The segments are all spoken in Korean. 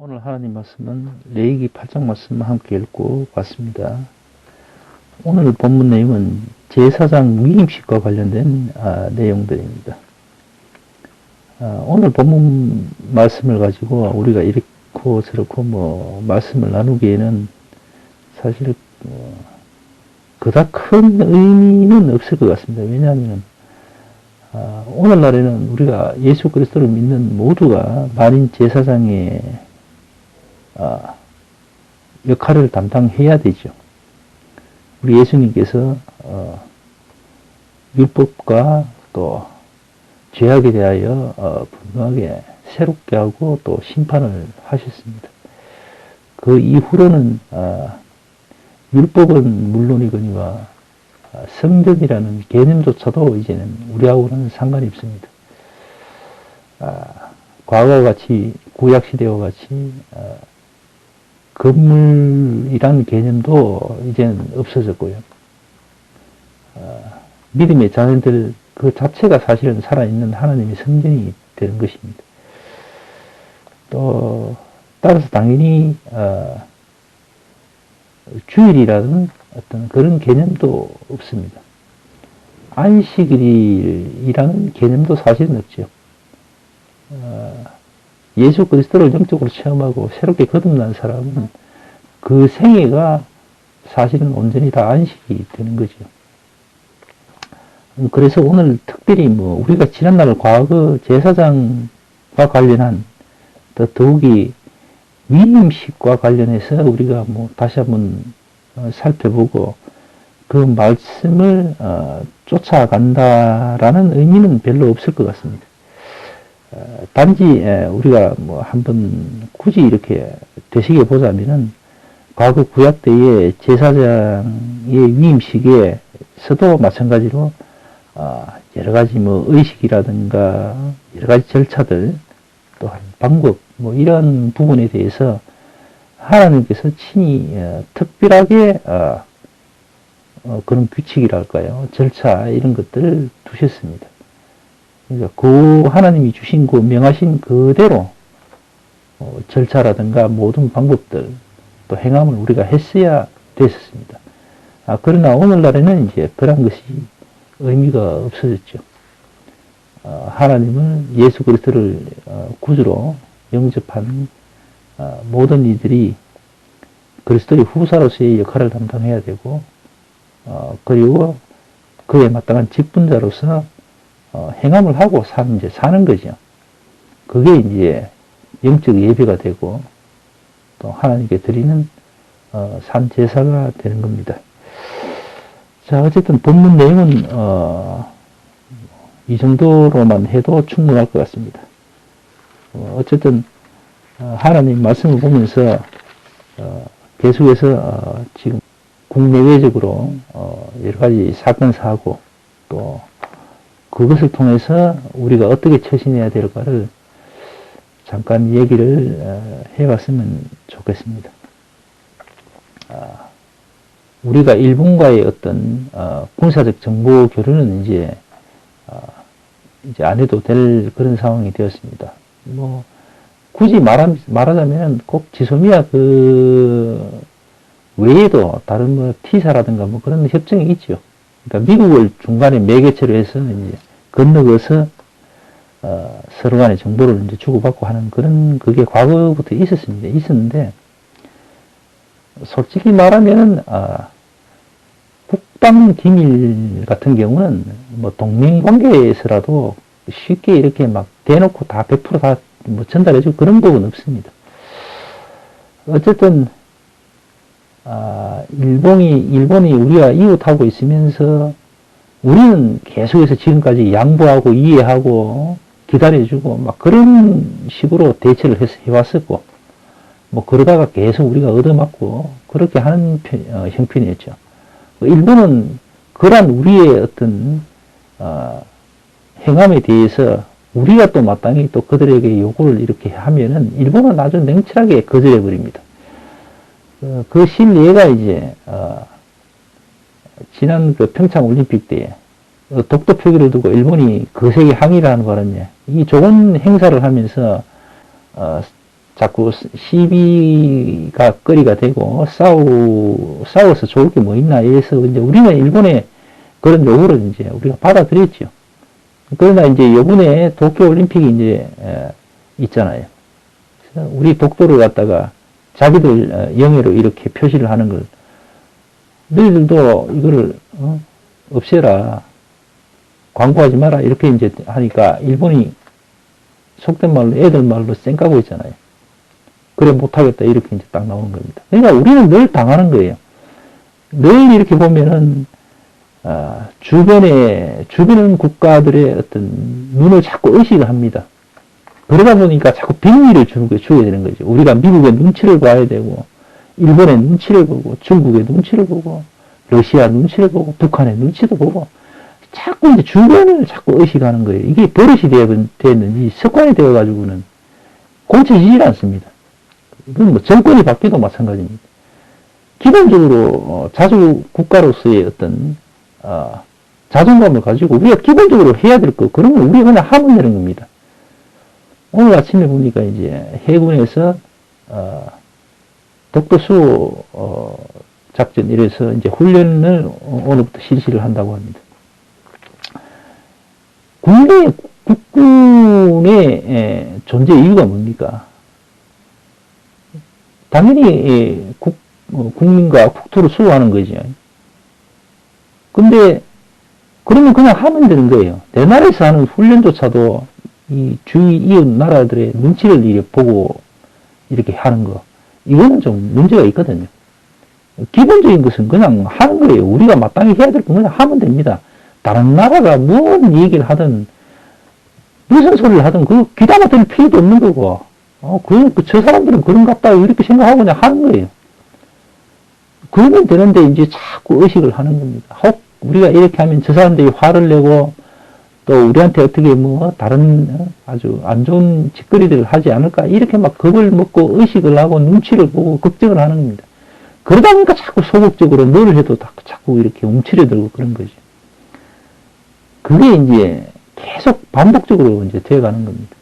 오늘 하나님 말씀은 레위기 8장 말씀을 함께 읽고 봤습니다. 오늘 본문 내용은 제사장 위임식과 관련된 내용들입니다. 오늘 본문 말씀을 가지고 우리가 이렇고 저렇고 말씀을 나누기에는 사실 그닥 큰 의미는 없을 것 같습니다. 왜냐하면 오늘날에는 우리가 예수 그리스도를 믿는 모두가 만인 제사장의 역할을 담당해야 되죠. 우리 예수님께서 율법과 또 죄악에 대하여 분명하게 새롭게 하고 또 심판을 하셨습니다. 그 이후로는 율법은 물론이거니와 성전이라는 개념조차도 이제는 우리하고는 상관이 없습니다. 과거와 같이 구약시대와 같이 건물이라는 개념도 이제는 없어졌고요. 믿음의 자녀들 그 자체가 사실은 살아있는 하나님의 성전이 되는 것입니다. 또 따라서 당연히 주일이라는 어떤 그런 개념도 없습니다. 안식일이라는 개념도 사실은 없죠. 예수 그리스도를 영적으로 체험하고 새롭게 거듭난 사람은 그 생애가 사실은 온전히 다 안식이 되는 거죠. 그래서 오늘 특별히 우리가 지난날 과거 제사장과 관련한 더욱이 위임식과 관련해서 우리가 다시 한번 살펴보고 그 말씀을 쫓아간다라는 의미는 별로 없을 것 같습니다. 단지 우리가 한번 굳이 이렇게 되새겨 보자면은 과거 구약 때의 제사장의 위임식에서도 마찬가지로 여러 가지 의식이라든가 여러 가지 절차들 또한 방법 이런 부분에 대해서 하나님께서 친히 특별하게 그런 규칙이랄까요, 절차 이런 것들을 두셨습니다. 그러니까 그 하나님이 주신 그 명하신 그대로 절차라든가 모든 방법들 또 행함을 우리가 했어야 됐었습니다. 그러나 오늘날에는 이제 그런 것이 의미가 없어졌죠. 하나님은 예수 그리스도를 구주로 영접한 모든 이들이 그리스도의 후사로서의 역할을 담당해야 되고 그리고 그에 마땅한 직분자로서 행함을 하고 사는 거죠. 그게 이제 영적 예배가 되고 또 하나님께 드리는 산 제사가 되는 겁니다. 자, 어쨌든 본문 내용은 이 정도로만 해도 충분할 것 같습니다. 어쨌든 하나님 말씀을 보면서 계속해서 지금 국내외적으로 여러 가지 사건 사고 또 그것을 통해서 우리가 어떻게 처신해야 될까를 잠깐 얘기를 해봤으면 좋겠습니다. 우리가 일본과의 어떤 군사적 정보 교류는 이제 안 해도 될 그런 상황이 되었습니다. 굳이 말하자면 꼭 지소미아 그 외에도 다른 T사라든가 그런 협정이 있죠. 그러니까 미국을 중간에 매개체로 해서 이제 건너가서 서로 간의 정보를 이제 주고받고 하는 그게 과거부터 있었는데 솔직히 말하면은 국방 기밀 같은 경우는 동맹 관계에서라도 쉽게 이렇게 대놓고 다 100% 전달해주고 그런 법은 없습니다. 어쨌든 일본이 우리가 이웃하고 있으면서 우리는 계속해서 지금까지 양보하고 이해하고 기다려주고 그런 식으로 대처를 해왔었고 그러다가 계속 우리가 얻어맞고 그렇게 하는 형편이었죠. 일본은 그러한 우리의 어떤 행함에 대해서 우리가 또 마땅히 또 그들에게 요구를 이렇게 하면은 일본은 아주 냉철하게 거절해버립니다. 그 실례가 이제 지난 평창 올림픽 때에 독도 표기를 두고 일본이 거세게 항의를 하는 바람에 이 좋은 행사를 하면서 자꾸 시비가 거리가 되고 싸워서 좋을 게 뭐 있나 해서 이제 우리는 일본의 그런 요구를 이제 우리가 받아들였죠. 그러나 이제 요번에 도쿄올림픽이 이제 있잖아요. 그래서 우리 독도를 갖다가 자기들 영해로 이렇게 표시를 하는 걸 너희들도 이거를 없애라, 광고하지 마라 이렇게 이제 하니까 일본이 속된 말로 애들 말로 쌩까고 있잖아요. 그래 못하겠다 이렇게 이제 딱 나오는 겁니다. 그러니까 우리는 늘 당하는 거예요. 늘 이렇게 보면은 주변은 국가들의 어떤 눈을 자꾸 의식을 합니다. 그러다 보니까 자꾸 빙의를 주게 되는 거죠. 우리가 미국의 눈치를 봐야 되고, 일본의 눈치를 보고, 중국의 눈치를 보고, 러시아 눈치를 보고, 북한의 눈치도 보고, 자꾸 이제 주변을 자꾸 의식하는 거예요. 이게 버릇이 되었는지 습관이 되어가지고는 고쳐지질 않습니다. 이건 뭐 정권이 바뀌어도 마찬가지입니다. 기본적으로 자주 국가로서의 어떤 자존감을 가지고 우리가 기본적으로 해야 될 거, 그런 걸 우리가 그냥 하면 되는 겁니다. 오늘 아침에 보니까 이제 해군에서 독도수 작전 이래서 이제 훈련을 오늘부터 실시를 한다고 합니다. 국군의 존재 이유가 뭡니까? 당연히 국민과 국토를 수호하는 거죠. 근데 그러면 그냥 하면 되는 거예요. 내 나라에서 하는 훈련조차도 이 주위 이웃 나라들의 눈치를 이렇게 보고 이렇게 하는 거, 이거는 좀 문제가 있거든요. 기본적인 것은 그냥 하는 거예요. 우리가 마땅히 해야 될 건 그냥 하면 됩니다. 다른 나라가 뭔 얘기를 하든 무슨 소리를 하든 그 귀담아 들을 필요도 없는 거고, 저 사람들은 그런갑다 이렇게 생각하고 그냥 하는 거예요. 그러면 되는데 이제 자꾸 의식을 하는 겁니다. 혹 우리가 이렇게 하면 저 사람들이 화를 내고 또 우리한테 어떻게 뭐 다른 아주 안 좋은 짓거리들을 하지 않을까 이렇게 막 겁을 먹고 의식을 하고 눈치를 보고 걱정을 하는 겁니다. 그러다 보니까 자꾸 소극적으로 뭘 해도 자꾸 이렇게 움츠려들고 그런 거죠. 그게 이제 계속 반복적으로 이제 되어가는 겁니다.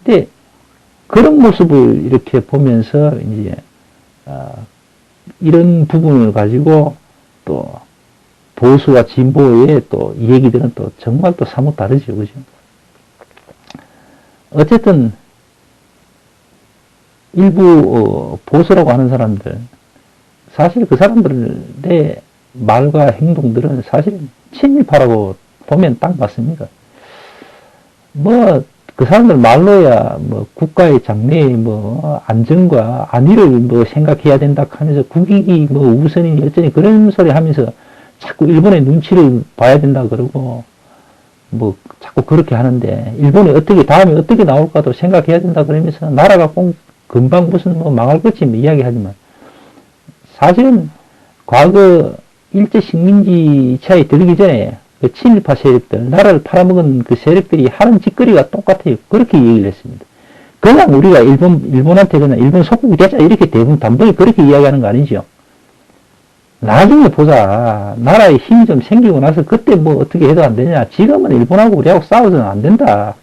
근데 그런 모습을 이렇게 보면서 이제 이런 부분을 가지고 또 보수와 진보의 또 얘기들은 또 정말 또 사뭇 다르죠, 그죠? 어쨌든 일부 보수라고 하는 사람들, 사실 그 사람들의 말과 행동들은 사실 친일파라고 보면 딱 맞습니다. 뭐 그 사람들 말로야 뭐 국가의 장래의 뭐 안전과 안위를 뭐 생각해야 된다 하면서 국익이 뭐 우선이니 어쩌니 그런 소리 하면서 자꾸 일본의 눈치를 봐야 된다 그러고 뭐 자꾸 그렇게 하는데, 일본이 어떻게 다음에 어떻게 나올까도 생각해야 된다 그러면서 나라가 꼭 금방 무슨 뭐 망할 것이 뭐 이야기하지만, 사실은 과거 일제 식민지 차에 들기 전에 그 친일파 세력들, 나라를 팔아먹은 그 세력들이 하는 짓거리가 똑같아요. 그렇게 얘기를 했습니다. 그냥 우리가 일본한테 그냥 일본 속국이 되자 이렇게 대부분 단번에 그렇게 이야기하는 거 아니죠. 나중에 보자. 나라에 힘이 좀 생기고 나서 그때 뭐 어떻게 해도 안 되냐. 지금은 일본하고 우리하고 싸워서는 안 된다.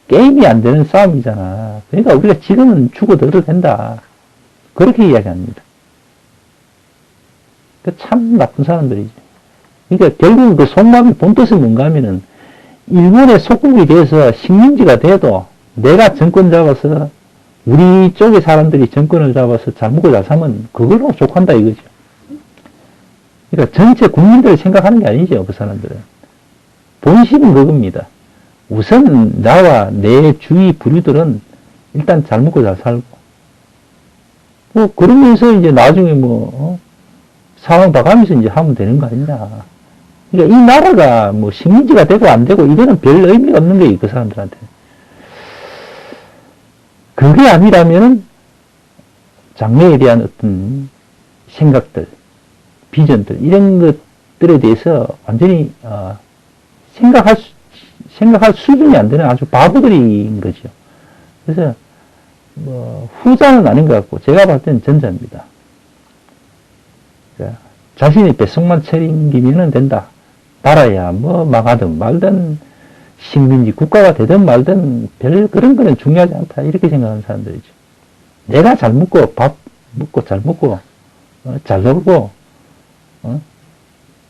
게임이 안 되는 싸움이잖아. 그러니까 우리가 지금은 죽어들어도 된다. 그렇게 이야기합니다. 참 나쁜 사람들이지. 그러니까 결국 그 속마음의 본뜻은 뭔가 하면은 일본의 속국이 돼서 식민지가 돼도 내가 정권 잡아서 우리 쪽의 사람들이 정권을 잡아서 잘 먹고 잘 사면 그걸로 족한다 이거죠. 그러니까 전체 국민들을 생각하는 게 아니죠, 그 사람들은. 본심은 그겁니다. 우선 나와 내 주위 부류들은 일단 잘 먹고 잘 살고, 뭐 그러면서 이제 나중에 상황 봐가면서 이제 하면 되는 거 아니냐. 그러니까 이 나라가 뭐 식민지가 되고 안 되고 이거는 별 의미가 없는 거예요, 그 사람들한테. 그게 아니라면은 장래에 대한 어떤 생각들, 비전들, 이런 것들에 대해서 완전히 생각할 수준이 안 되는 아주 바보들인 거죠. 그래서 뭐 후자는 아닌 것 같고 제가 봤을 때는 전자입니다. 그러니까 자신의 뱃속만 차림기면 된다. 나라야 뭐 망하든 말든 식민지 국가가 되든 말든 별 그런 거는 중요하지 않다. 이렇게 생각하는 사람들이죠. 내가 잘 먹고, 밥 먹고, 잘 먹고, 잘 놀고,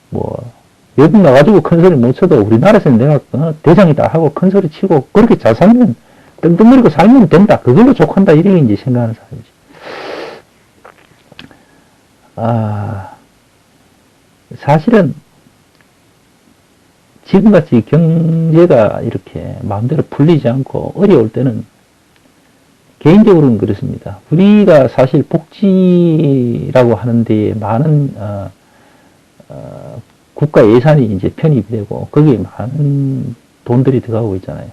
뭐, 외국 나가지고 큰 소리 못 쳐도 우리나라에서는 내가 대장이다 하고 큰 소리 치고 그렇게 잘 살면, 떵떵거리고 살면 된다. 그걸로 족한다. 이렇게 이제 생각하는 사람이지. 사실은 지금같이 경제가 이렇게 마음대로 풀리지 않고 어려울 때는 개인적으로는 그렇습니다. 우리가 사실 복지라고 하는데 많은 국가 예산이 이제 편입이 되고 거기에 많은 돈들이 들어가고 있잖아요.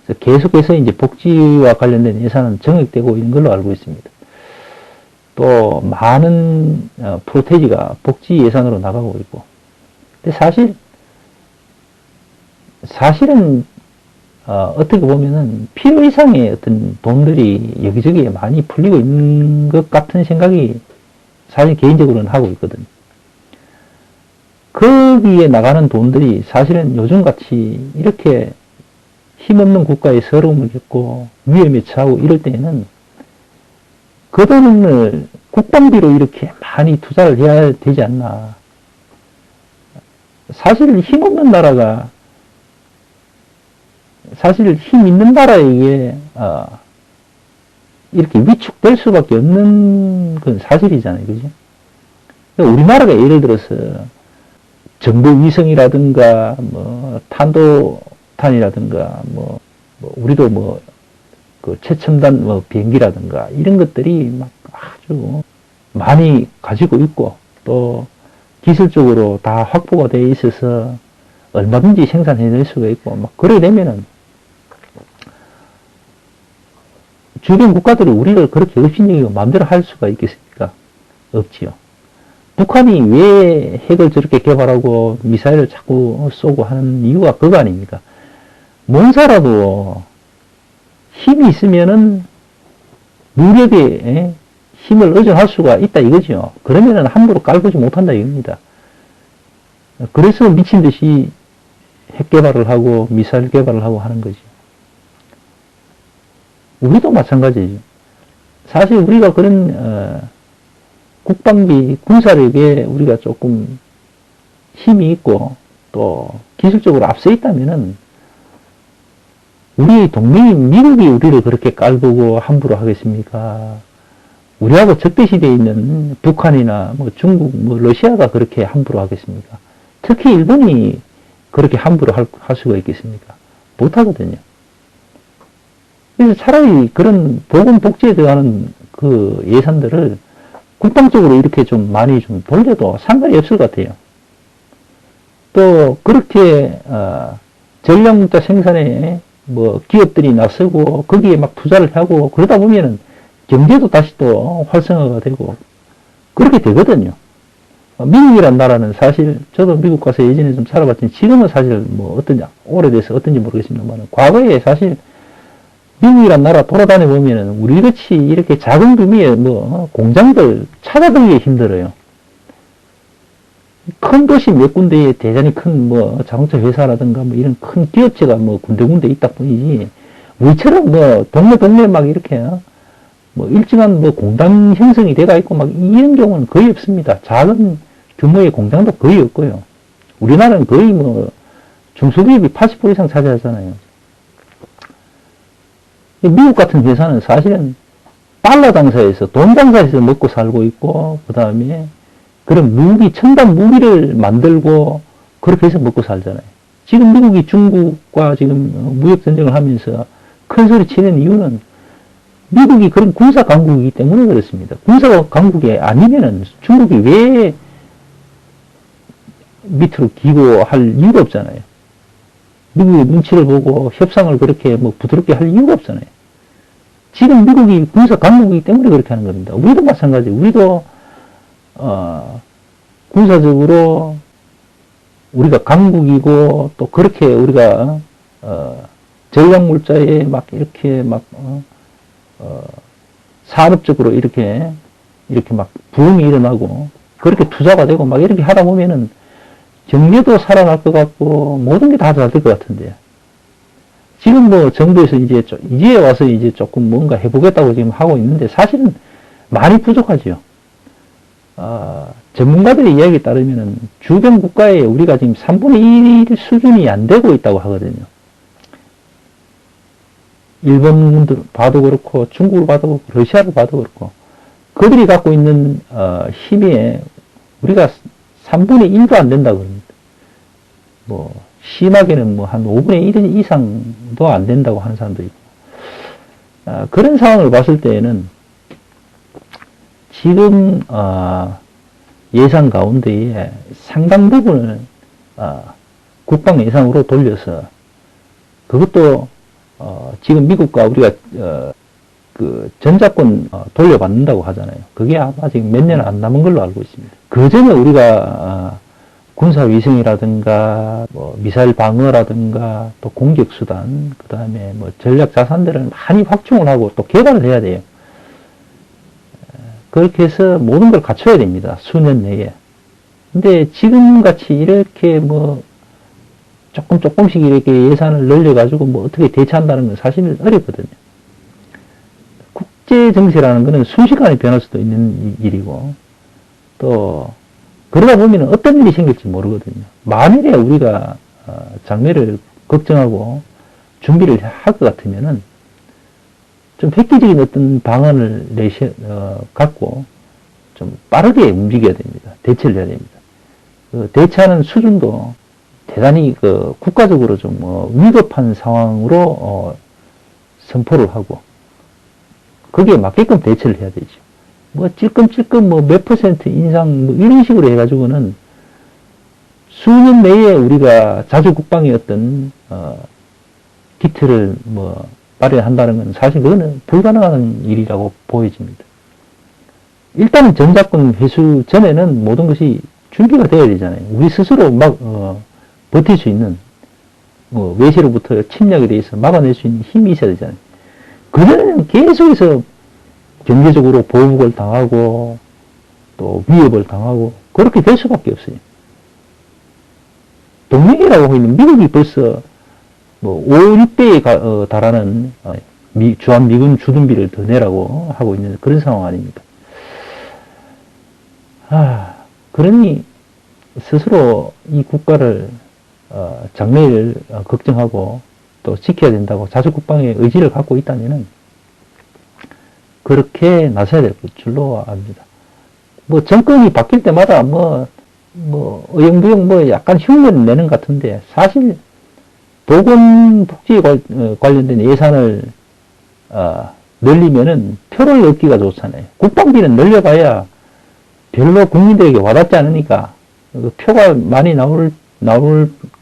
그래서 계속해서 이제 복지와 관련된 예산은 정액되고 있는 걸로 알고 있습니다. 또 많은 프로테지가 복지 예산으로 나가고 있고. 근데 사실은 어떻게 보면은 필요 이상의 어떤 돈들이 여기저기에 많이 풀리고 있는 것 같은 생각이 사실 개인적으로는 하고 있거든요. 거기에 나가는 돈들이 사실은 요즘같이 이렇게 힘없는 국가의 서러움을 겪고 위험에 처하고 이럴 때에는 그 돈을 국방비로 이렇게 많이 투자를 해야 되지 않나. 사실 힘없는 나라가 사실 힘 있는 나라에게 이렇게 위축될 수밖에 없는 건 사실이잖아요. 그죠? 우리나라가 예를 들어서 정보위성이라든가 뭐 탄도탄이라든가 뭐 우리도 그 최첨단 비행기라든가 이런 것들이 막 아주 많이 가지고 있고 또 기술적으로 다 확보가 되어 있어서 얼마든지 생산해낼 수가 있고 막 그래 되면은 주변 국가들이 우리를 그렇게 업신여기고 마음대로 할 수가 있겠습니까? 없지요. 북한이 왜 핵을 저렇게 개발하고 미사일을 자꾸 쏘고 하는 이유가 그거 아닙니까? 뭔사라도 힘이 있으면은 무력에 힘을 의존할 수가 있다 이거죠. 그러면은 함부로 깔보지 못한다 이겁니다. 그래서 미친 듯이 핵 개발을 하고 미사일 개발을 하고 하는 거죠. 우리도 마찬가지죠. 사실 우리가 그런 국방비, 군사력에 우리가 조금 힘이 있고 또 기술적으로 앞서 있다면은 우리 동맹인 미국이 우리를 그렇게 깔보고 함부로 하겠습니까? 우리하고 적대시대에 있는 북한이나 뭐 중국, 뭐 러시아가 그렇게 함부로 하겠습니까? 특히 일본이 그렇게 함부로 할 수가 있겠습니까? 못하거든요. 그래서 차라리 그런 보건복지에 들어가는 그 예산들을 국방 쪽으로 이렇게 좀 많이 좀 돌려도 상관이 없을 것 같아요. 또 그렇게 전략문자 생산에 뭐 기업들이 나서고 거기에 막 투자를 하고 그러다 보면은 경제도 다시 또 활성화가 되고 그렇게 되거든요. 미국이란 나라는 사실 저도 미국 가서 예전에 좀 살아봤지만 지금은 사실 뭐 어떤지 오래돼서 어떤지 모르겠습니다만 과거에 사실 미국이란 나라 돌아다녀 보면은 우리같이 이렇게 작은 규모의 뭐 공장들 찾아들기 힘들어요. 큰 도시 몇 군데에 대단히 큰 뭐 자동차 회사라든가 뭐 이런 큰 기업체가 뭐 군데군데 있다 뿐이지 우리처럼 뭐 동네 막 이렇게 뭐 일정한 뭐 공장 형성이 돼가 있고 막 이런 경우는 거의 없습니다. 작은 규모의 공장도 거의 없고요. 우리나라는 거의 뭐 중소기업이 80% 이상 차지하잖아요. 미국 같은 회사는 사실은 달러 장사에서 돈 장사에서 먹고 살고 있고 그 다음에 그런 무기, 첨단 무기를 만들고 그렇게 해서 먹고 살잖아요. 지금 미국이 중국과 지금 무역 전쟁을 하면서 큰 소리 치는 이유는 미국이 그런 군사 강국이기 때문에 그렇습니다. 군사 강국이 아니면은 중국이 왜 밑으로 기고할 이유가 없잖아요. 미국의 눈치를 보고 협상을 그렇게 뭐 부드럽게 할 이유가 없잖아요. 지금 미국이 군사 강국이기 때문에 그렇게 하는 겁니다. 우리도 마찬가지. 우리도 군사적으로 우리가 강국이고 또 그렇게 우리가 전략물자에 막 이렇게 막 산업적으로 이렇게 막 부흥이 일어나고 그렇게 투자가 되고 막 이렇게 하다 보면은 경제도 살아날 것 같고 모든 게 다 잘 될 것 같은데요. 지금 뭐 정부에서 이제 와서 이제 조금 뭔가 해보겠다고 지금 하고 있는데 사실은 많이 부족하지요. 전문가들의 이야기에 따르면은 주변 국가에 우리가 지금 3분의 1 수준이 안 되고 있다고 하거든요. 일본 봐도 그렇고, 중국을 봐도 그렇고, 러시아를 봐도 그렇고, 그들이 갖고 있는, 힘이 우리가 3분의 1도 안 된다고 그럽니다. 뭐, 심하게는 뭐 한 5분의 1 이상도 안 된다고 하는 사람도 있고, 그런 상황을 봤을 때에는 지금, 예산 가운데에 상당 부분을, 국방 예산으로 돌려서, 그것도, 지금 미국과 우리가, 그, 전작권 돌려받는다고 하잖아요. 그게 아마 지금 몇 년 안 남은 걸로 알고 있습니다. 그 전에 우리가, 군사위성이라든가, 뭐, 미사일 방어라든가, 또 공격수단, 그 다음에 뭐, 전략 자산들을 많이 확충을 하고 또 개발을 해야 돼요. 그렇게 해서 모든 걸 갖춰야 됩니다. 수년 내에. 근데 지금같이 이렇게 뭐, 조금씩 이렇게 예산을 늘려가지고 뭐 어떻게 대처한다는 건 사실 어렵거든요. 국제 정세라는 것은 순식간에 변할 수도 있는 일이고, 또, 그러다 보면 어떤 일이 생길지 모르거든요. 만일에 우리가 장래를 걱정하고 준비를 할 것 같으면은 좀 획기적인 어떤 방안을 갖고 좀 빠르게 움직여야 됩니다. 대처를 해야 됩니다. 그 대처하는 수준도 대단히 그 국가적으로 좀 위급한 상황으로 선포를 하고 거기에 맞게끔 대처를 해야 되죠. 뭐 찔끔찔끔 뭐 몇 퍼센트 인상 뭐 이런 식으로 해가지고는 수년 내에 우리가 자주 국방의 어떤 기틀을 뭐 마련한다는 건 사실 그거는 불가능한 일이라고 보여집니다. 일단은 전작권 회수 전에는 모든 것이 준비가 되어야 되잖아요. 우리 스스로 막 버틸 수 있는 뭐 외세로부터 침략에 대해서 막아낼 수 있는 힘이 있어야 되잖아요. 그전에는 계속해서 경제적으로 보복을 당하고 또 위협을 당하고 그렇게 될 수밖에 없어요. 동맹이라고 하고 있는 미국이 벌써 뭐 5, 6배에 달하는 주한미군 주둔비를 더 내라고 하고 있는 그런 상황 아닙니까? 그러니 스스로 이 국가를 장래를 걱정하고 또 지켜야 된다고 자주국방의 의지를 갖고 있다면은 그렇게 나서야 될 줄로 압니다. 뭐 정권이 바뀔 때마다 뭐 어영부영 뭐 약간 흉내를 내는 것 같은데 사실 보건복지에 관련된 예산을 늘리면은 표를 얻기가 좋잖아요. 국방비는 늘려봐야 별로 국민들에게 와닿지 않으니까 표가 많이 나올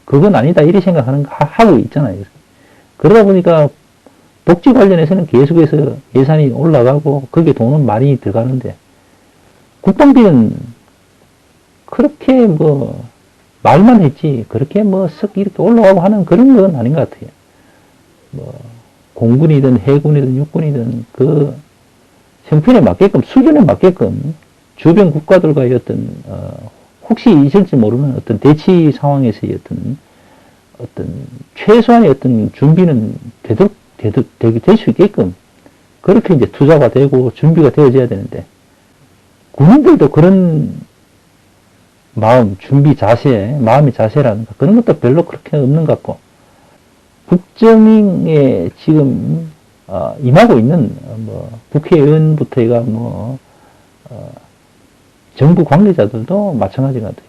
그건 아니다 이렇게 생각하는 하고 있잖아요. 그러다 보니까 복지 관련해서는 계속해서 예산이 올라가고 거기에 돈은 많이 들어가는데 국방비는 그렇게 뭐 말만 했지 그렇게 뭐 썩 이렇게 올라가고 하는 그런 건 아닌 것 같아요. 뭐 공군이든 해군이든 육군이든 그 형편에 맞게끔 수준에 맞게끔 주변 국가들과의 어떤 혹시 있을지 모르는 어떤 대치 상황에서의 어떤 최소한의 어떤 준비는 될 수 있게끔 그렇게 이제 투자가 되고 준비가 되어져야 되는데 군인들도 그런 마음의 자세라든가 그런 것도 별로 그렇게 없는 것 같고 국정에 지금 임하고 있는 뭐 국회의원부터 해가 정부 관계자들도 마찬가지 같아요.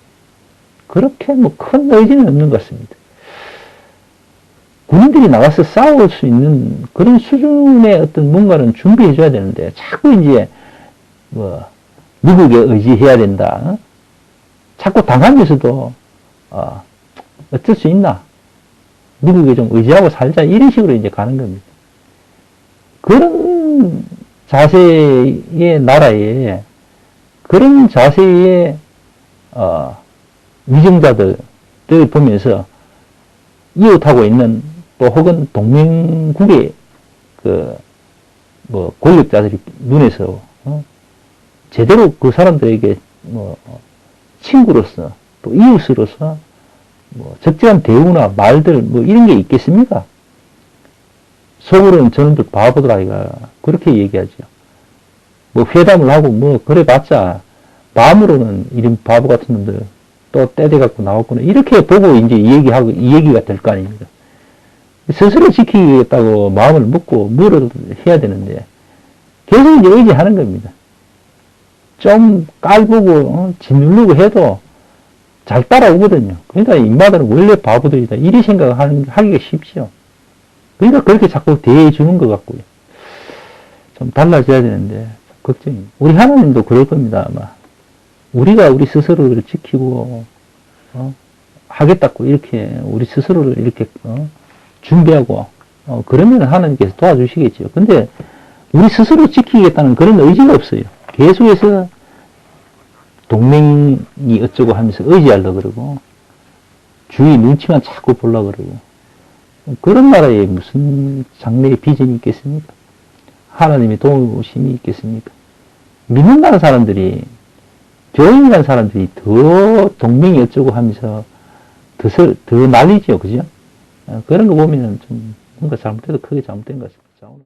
그렇게 뭐 큰 의지는 없는 것 같습니다. 군인들이 나가서 싸울 수 있는 그런 수준의 어떤 뭔가는 준비해 줘야 되는데 자꾸 이제 뭐 미국에 의지해야 된다. 자꾸 당하면서도 어쩔 수 있나? 미국에 좀 의지하고 살자 이런 식으로 이제 가는 겁니다. 그런 자세의 나라에 그런 자세의 위정자들을 보면서 이웃하고 있는 또 혹은 동맹국의 뭐 권력자들이 눈에서 제대로 그 사람들에게 뭐 친구로서 또 이웃으로서 뭐 적절한 대우나 말들 뭐 이런 게 있겠습니까? 속으로는 저놈들 바보들 아이가 그렇게 얘기하죠. 뭐 회담을 하고 뭐 그래봤자 마음으로는 이런 바보 같은 놈들 또 떼대 갖고 나왔구나 이렇게 보고 이제 이 얘기가 될 거 아닙니까? 스스로 지키겠다고 마음을 먹고 뭐를 해야 되는데 계속 이제 의지하는 겁니다. 좀 깔보고 짓누르고 해도 잘 따라오거든요. 그러니까 인마들은 원래 바보들이다 이리 생각하기가 쉽죠. 그러니까 그렇게 자꾸 대해주는 것 같고요. 좀 달라져야 되는데 걱정입니다. 우리 하나님도 그럴 겁니다. 아마 우리가 우리 스스로를 지키고 하겠다고 이렇게 우리 스스로를 이렇게 준비하고 그러면 하나님께서 도와주시겠죠. 근데 우리 스스로 지키겠다는 그런 의지가 없어요. 계속해서 동맹이 어쩌고 하면서 의지하려고 그러고 주위 눈치만 자꾸 보려고 그러고 그런 나라에 무슨 장래의 비전이 있겠습니까? 하나님의 도우심이 있겠습니까? 믿는다는 사람들이 교인이라는 사람들이 더 동맹이 어쩌고 하면서 더 난리죠. 그죠? 그런 거 보면 좀 뭔가 잘못해도 크게 잘못된 것 같습니다.